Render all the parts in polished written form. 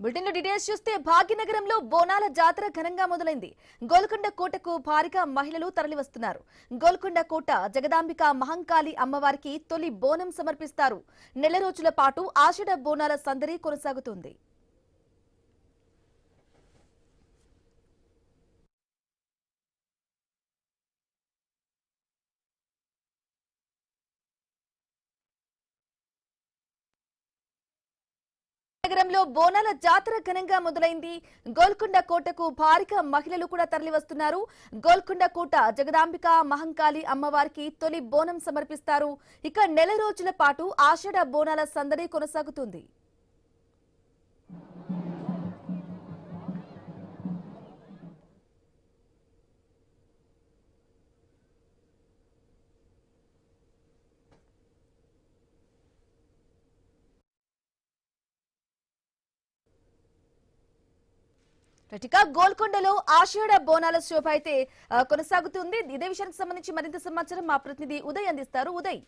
బులెటిన్లో డీటెయిల్స్ చూస్తే భాగ్యనగరంలో బోనాల జాతర ఘనంగా మొదలైంది. గోల్కొండ కోటకు భారీగా మహిళలు తరలివస్తున్నారు. గోల్కొండ కోట జగదాంబిక మహంకాళి అమ్మవారికి తొలి బోనం సమర్పిస్తారు. నెల రోజుల పాటు ఆషాఢ బోనాల సందడి కొనసాగుతుంది. నగరంలో బోనాల జాతర ఘనంగా మొదలైంది. గోల్కొండ కోటకు భారీగా మహిళలు కూడా తరలివస్తున్నారు. గోల్కొండ కోట జగదాంబిక మహంకాళి అమ్మవారికి తొలి బోనం సమర్పిస్తారు. ఇక నెల రోజుల పాటు ఆషాఢ బోనాల సందడి కొనసాగుతుంది. గోల్కొండలో ఆషాఢ బోనాల శోభ అయితే కొనసాగుతుంది. ఇదే విషయానికి సంబంధించి మరింత సమాచారం మా ప్రతినిధి ఉదయ్ అందిస్తారు. ఉదయ్,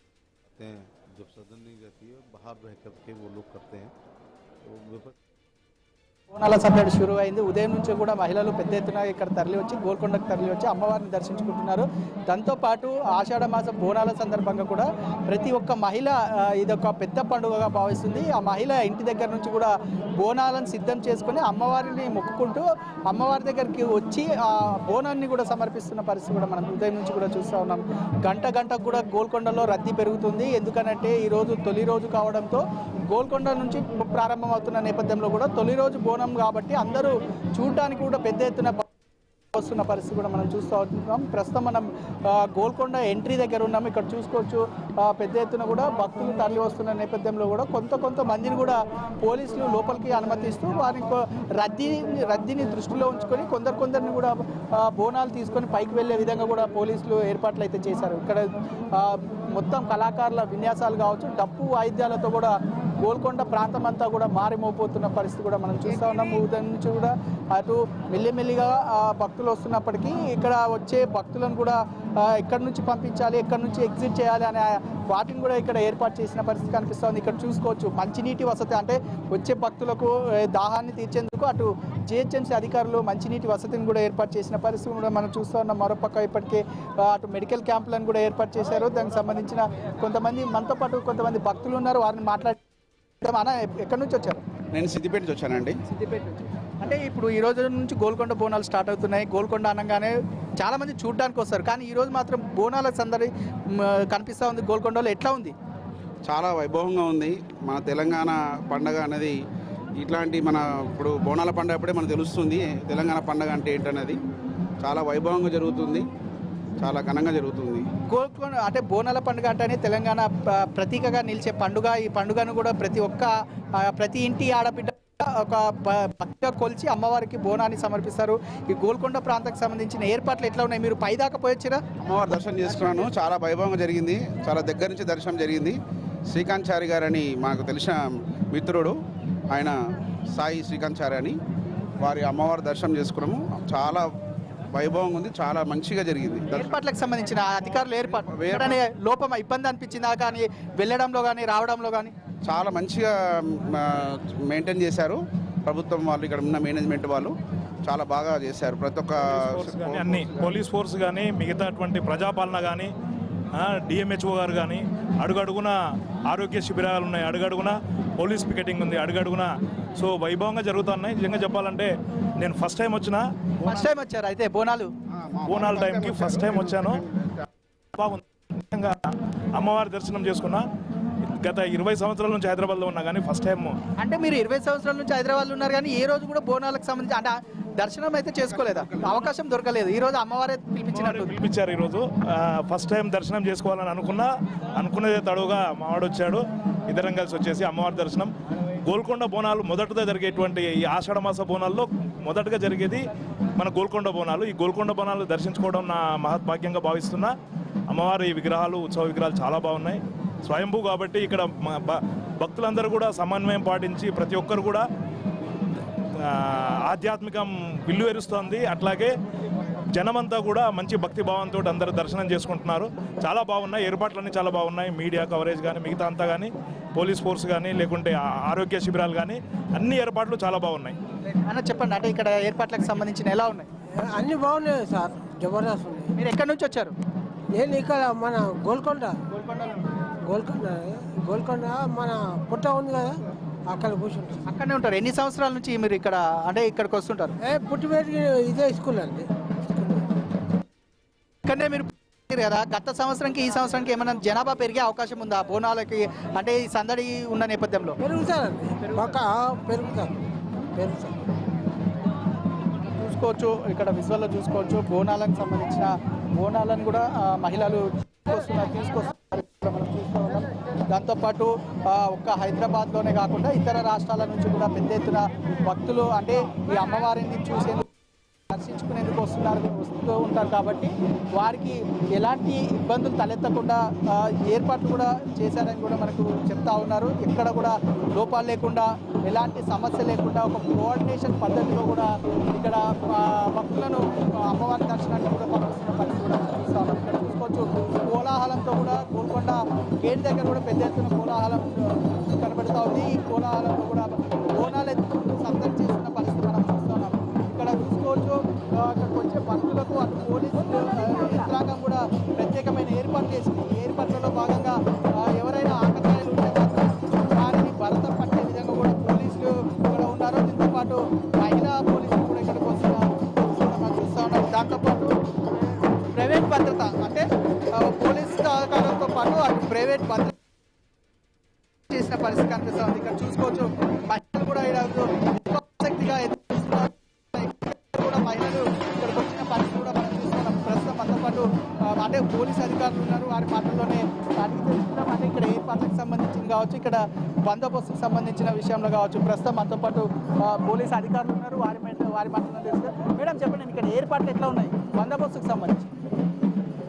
బోనాల సందడి షురు అయింది. ఉదయం నుంచి కూడా మహిళలు పెద్ద ఎత్తున ఇక్కడ తరలి వచ్చి గోల్కొండకు తరలి వచ్చి అమ్మవారిని దర్శించుకుంటున్నారు. దాంతోపాటు ఆషాఢ మాసం బోనాల సందర్భంగా కూడా ప్రతి ఒక్క మహిళ ఇదొక పెద్ద పండుగగా భావిస్తుంది. ఆ మహిళ ఇంటి దగ్గర నుంచి కూడా బోనాలను సిద్ధం చేసుకుని అమ్మవారిని మొక్కుకుంటూ అమ్మవారి దగ్గరికి వచ్చి ఆ బోనాన్ని కూడా సమర్పిస్తున్న పరిస్థితి కూడా మనం ఉదయం నుంచి కూడా చూస్తూ ఉన్నాం. గంటకు కూడా గోల్కొండలో రద్దీ పెరుగుతుంది. ఎందుకనంటే ఈరోజు తొలి రోజు కావడంతో గోల్కొండ నుంచి ప్రారంభం అవుతున్న నేపథ్యంలో కూడా తొలి రోజు బోనం కాబట్టి అందరూ చూడడానికి కూడా పెద్ద ఎత్తున వస్తున్న పరిస్థితి కూడా మనం చూస్తూ ఉంటున్నాం. ప్రస్తుతం మనం గోల్కొండ ఎంట్రీ దగ్గర ఉన్నాం. ఇక్కడ చూసుకోవచ్చు పెద్ద ఎత్తున కూడా భక్తులు తరలి వస్తున్న నేపథ్యంలో కూడా కొంత మందిని కూడా పోలీసులు లోపలికి అనుమతిస్తూ వారికి రద్దీని దృష్టిలో ఉంచుకొని కొందరిని కూడా బోనాలు తీసుకొని పైకి వెళ్లే విధంగా కూడా పోలీసులు ఏర్పాట్లు అయితే చేశారు. ఇక్కడ మొత్తం కళాకారుల విన్యాసాలు కావచ్చు, డప్పు వాయిద్యాలతో కూడా గోల్కొండ ప్రాంతం అంతా కూడా మారిమోపోతున్న పరిస్థితి కూడా మనం చూస్తూ ఉన్నాం. ఉదయం నుంచి కూడా అటు మెల్లిమెల్లిగా భక్తులు వస్తున్నప్పటికీ ఇక్కడ వచ్చే భక్తులను కూడా ఎక్కడి నుంచి పంపించాలి, ఎక్కడి నుంచి ఎగ్జిట్ చేయాలి అనే వాటిని కూడా ఇక్కడ ఏర్పాటు చేసిన పరిస్థితి కనిపిస్తుంది. ఇక్కడ చూసుకోవచ్చు మంచినీటి వసతి, అంటే వచ్చే భక్తులకు దాహాన్ని తీర్చేందుకు అటు జిహెచ్ఎంసీ అధికారులు మంచినీటి వసతిని కూడా ఏర్పాటు చేసిన పరిస్థితి కూడా మనం చూస్తూ ఉన్నాం. మరోపక్క ఇప్పటికే అటు మెడికల్ క్యాంపులను కూడా ఏర్పాటు చేశారు. దానికి సంబంధించిన మనతో పాటు కొంతమంది భక్తులు ఉన్నారు, వారిని మాట్లాడి ఎక్కడి నుంచి వచ్చారు? నేను సిద్దిపేట నుంచి వచ్చానండి. సిద్దిపేట నుంచి అంటే ఇప్పుడు ఈ రోజు నుంచి గోల్కొండ బోనాలు స్టార్ట్ అవుతున్నాయి. గోల్కొండ అనగానే చాలా మంది చూడడానికి వస్తారు, కానీ ఈ రోజు మాత్రం బోనాల సందడి కనిపిస్తూ ఉంది. గోల్కొండలో ఎట్లా ఉంది? చాలా వైభవంగా ఉంది. మన తెలంగాణ పండగ అనేది ఇట్లాంటి ఇప్పుడు బోనాల పండుగ అప్పుడే మనకు తెలుస్తుంది తెలంగాణ పండగ అంటే ఏంటనేది. చాలా వైభవంగా జరుగుతుంది, చాలా ఘనంగా జరుగుతుంది. గోల్కొండ అంటే బోనాల పండుగ అంటేనే తెలంగాణ ప్రతీకగా నిలిచే పండుగ. ఈ పండుగను కూడా ప్రతి ఇంటి ఆడబిడ్డ ఒక భక్తిగా కొలిచి అమ్మవారికి బోనాన్ని సమర్పిస్తారు. ఈ గోల్కొండ ప్రాంతానికి సంబంధించిన ఏర్పాట్లు ఎట్లా ఉన్నాయి? మీరు పైదాకా పోయొచ్చారా? అమ్మవారి దర్శనం చేసుకున్నాను, చాలా వైభవంగా జరిగింది. చాలా దగ్గర నుంచి దర్శనం జరిగింది. శ్రీకాంత్ చారి గారని మాకు తెలిసిన మిత్రుడు, ఆయన సాయి శ్రీకాంత్ చారి అని, వారి అమ్మవారి దర్శనం చేసుకున్నాము. చాలా వైభవంగా ఉంది, చాలా మంచిగా జరిగింది. ఏర్పాట్లకు సంబంధించిన అధికారులు లోపం ఇబ్బంది అనిపించిందా కానీ వెళ్ళడంలో కానీ రావడంలో కానీ? చాలా మంచిగా మెయింటైన్ చేశారు ప్రభుత్వం వాళ్ళు, ఇక్కడ ఉన్న మేనేజ్మెంట్ వాళ్ళు చాలా బాగా చేశారు. ప్రతి ఒక్క అన్ని పోలీస్ ఫోర్స్ కానీ మిగతాటువంటి ప్రజాపాలన కానీ డిఎంహెచ్ఓ గారు కానీ అడుగడుగున ఆరోగ్య శిబిరాలు ఉన్నాయి, అడుగడుగున పోలీస్ పికెటింగ్ ఉంది, అడుగడుగున సో వైభవంగా జరుగుతున్నాయి. నిజంగా చెప్పాలంటే నేను ఫస్ట్ టైం వచ్చారు అయితే బోనాల టైంకి ఫస్ట్ టైం వచ్చాను. బాగుంది, నిజంగా అమ్మవారి దర్శనం చేసుకున్నా. గత 20 సంవత్సరాల నుంచి హైదరాబాద్లో ఉన్నా కానీ ఫస్ట్ టైం. అంటే మీరు 20 సంవత్సరాల నుంచి హైదరాబాద్లో ఉన్నారు కానీ ఏ రోజు కూడా బోనాలకు సంబంధించి అంటే దర్శనం అయితే చేసుకోలేదా? అవకాశం దొరకలేదు. ఈ రోజు అమ్మవారే పిలిపించారు. ఈరోజు ఫస్ట్ టైం దర్శనం చేసుకోవాలని అనుకున్నదే తడుగా మావాడు వచ్చాడు. ఇద్దరం కలిసి వచ్చేసి అమ్మవారి దర్శనం. గోల్కొండ బోనాలు మొదటగా జరిగేటువంటి ఈ ఆషాఢ మాస బోనాల్లో మొదటగా జరిగేది మన గోల్కొండ బోనాలు. ఈ గోల్కొండ బోనాలు దర్శించుకోవడం నా మహద్భాగ్యంగా భావిస్తున్నా. అమ్మవారి విగ్రహాలు, ఉత్సవ విగ్రహాలు చాలా బాగున్నాయి. స్వయంభూ కాబట్టి ఇక్కడ భక్తులందరూ కూడా సమన్వయం పాటించి ప్రతి ఒక్కరు కూడా ఆధ్యాత్మికం విల్లు ఎరుస్తోంది. అట్లాగే జనమంతా కూడా మంచి భక్తి భావంతో అందరూ దర్శనం చేసుకుంటున్నారు. చాలా బాగున్నాయి, ఏర్పాట్లన్నీ చాలా బాగున్నాయి. మీడియా కవరేజ్ కానీ మిగతా అంతా కానీ, పోలీస్ ఫోర్స్ కానీ లేకుంటే ఆరోగ్య శిబిరాలు కానీ అన్ని ఏర్పాట్లు చాలా బాగున్నాయి. అన్న చెప్పండి, అంటే ఇక్కడ ఏర్పాట్లకు సంబంధించిన ఎలా ఉన్నాయి? అన్ని బాగున్నాయి సార్, జబర్దస్త్ ఉన్నాయి. మీరు ఎక్కడి నుంచి వచ్చారు? నేను ఇక్కడ మన గోల్కొండ మన పుట్ట ఉంది కదా, అక్కడ కూర్చుంటాను. అక్కడనే ఉంటారు. ఎన్ని సంవత్సరాల నుంచి మీరు ఇక్కడ అంటే ఇక్కడికి వస్తుంటారు? పుట్టిపేటకి ఇదే స్కూల్ అండి. ఇక్కడనే మీరు కదా. గత సంవత్సరానికి ఈ సంవత్సరానికి ఏమైనా జనాభా పెరిగే అవకాశం ఉందా బోనాలకి? అంటే ఈ సందడి ఉన్న నేపథ్యంలో పెరుగుతారండి, పక్క పెరుగుతారు. చూసుకోవచ్చు, ఇక్కడ విజువల్లో చూసుకోవచ్చు బోనాలకు సంబంధించిన బోనాలను కూడా మహిళలు తీసుకొస్తున్నారు మనం చూస్తూ ఉన్నాం. దాంతోపాటు ఒక్క హైదరాబాద్లోనే కాకుండా ఇతర రాష్ట్రాల నుంచి కూడా పెద్ద ఎత్తున భక్తులు అంటే ఈ అమ్మవారిని చూసేందుకు దర్శించుకునేందుకు వస్తూ ఉంటారు. కాబట్టి వారికి ఎలాంటి ఇబ్బందులు తలెత్తకుండా ఏర్పాట్లు కూడా చేశారని కూడా మనకు చెప్తా ఉన్నారు. ఎక్కడ కూడా లోపాలు లేకుండా, ఎలాంటి సమస్య లేకుండా ఒక కోఆర్డినేషన్ పద్ధతిలో కూడా ఇక్కడ భక్తులను అమ్మవారి దర్శనానికి కూడా పంపిస్తున్న పరిస్థితి కూడా మనం చూస్తా ఉన్నాం. ఇక్కడ చూసుకోవచ్చు, కోలాహలంతో కూడా గోల్కొండ గేట్ దగ్గర కూడా పెద్ద ఎత్తున కోలాహలం కనబడుతూ ఉంది. ఈ కోలాహలంలో కూడా బోనాలు ఎత్తుకుంటూ సందడి చేస్తున్న పరిస్థితి మనం చూస్తున్నాం. ఇక్కడ చూసుకోవచ్చు, అక్కడికి వచ్చే భక్తులకు అటు పోలీసు యంత్రాంగం కూడా ప్రత్యేకమైన ఏర్పాట్లు చేసింది. ఈ ఏర్పాట్లలో భాగంగా ఎవరైనా ఆకతాయిలు ఉంటే మాత్రం వారిని భరతం పట్టే విధంగా కూడా పోలీసులు ఇక్కడ ఉన్నారు. దీంతో పాటు మహిళా పోలీసులు కూడా ఇక్కడికి వస్తున్నారు చూస్తూ ఉన్నారు. దాంతోపాటు ప్రైవేట్ భద్రత అంటే పోలీసు సహకారంతో పాటు అటు ప్రైవేట్ భద్రత చేసిన పరిస్థితి కనిపిస్తుంది. ఇక్కడ చూసుకోవచ్చు, మహిళలు కూడా ఆసక్తిగా కూడా మహిళలు ఇక్కడికి వచ్చిన పరిస్థితి కూడా మనం చూస్తున్నాం. ప్రస్తుతం మనతో పాటు అంటే పోలీసు అధికారులు ఉన్నారు. వారి మాటల్లోనే అడిగి తెలుసుకున్నాం. అంటే ఇక్కడ ఏర్పాట్లకు సంబంధించింది కావచ్చు, ఇక్కడ బందోబస్తుకు సంబంధించిన విషయంలో కావచ్చు. ప్రస్తుతం మనతో పాటు పోలీసు అధికారులు ఉన్నారు. వారి మాటల్లో తెలుసుకున్నాం. మేడం చెప్పండి, ఇక్కడ ఏర్పాట్లు ఎట్లా ఉన్నాయి బందోబస్తుకు సంబంధించి?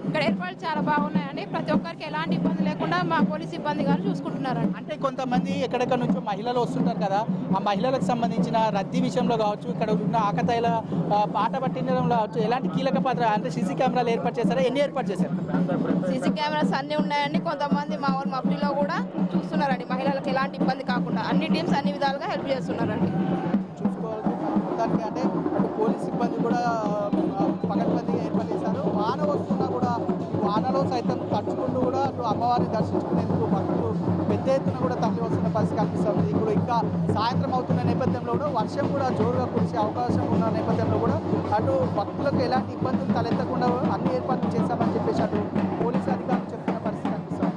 ఇక్కడ ఏర్పాట్లు చాలా బాగున్నాయండి. ప్రతి ఒక్కరికి ఎలాంటి ఇబ్బంది లేకుండా మా పోలీసు ఇబ్బంది గారు చూసుకుంటున్నారండి. అంటే కొంతమంది ఎక్కడెక్కడ నుంచో మహిళలు వస్తుంటారు కదా, ఆ మహిళలకు సంబంధించిన రద్దీ విషయంలో కావచ్చు, ఇక్కడ ఉన్న ఆకతాయిల పాట పట్టించడంలో కావచ్చు, ఎలాంటి కీలక పాత్ర అంటే సీసీ కెమెరాలు ఏర్పాటు చేశారా? ఎన్ని ఏర్పాటు చేశారు? సీసీ కెమెరాస్ అన్నీ ఉన్నాయండి. కొంతమంది మా ఊరు మఫ్లీలో కూడా చూస్తున్నారండి. మహిళలకు ఎలాంటి ఇబ్బంది కాకుండా అన్ని టీమ్స్ అన్ని విధాలుగా హెల్ప్ చేస్తున్నారండి. చూసుకోవాలి మొత్తానికి అంటే అటు పోలీస్ సిబ్బంది కూడా పకడ్బందీగా ఏర్పాటు చేశారు. వాన వస్తున్నా కూడా వానలో సైతం తడుచుకుంటూ కూడా అటు అమ్మవారిని దర్శించుకునేందుకు భక్తులు పెద్ద ఎత్తున కూడా తరలి వస్తున్న పరిస్థితి కనిపిస్తుంది. ఇప్పుడు ఇంకా సాయంత్రం అవుతున్న నేపథ్యంలో కూడా వర్షం కూడా జోరుగా కురిసే అవకాశం ఉన్న నేపథ్యంలో కూడా అటు భక్తులకు ఎలాంటి ఇబ్బందులు తలెత్తకుండా అన్ని ఏర్పాట్లు చేశామని చెప్పేసి అటు పోలీసు అధికారులు చెప్తున్న పరిస్థితి కనిపిస్తుంది.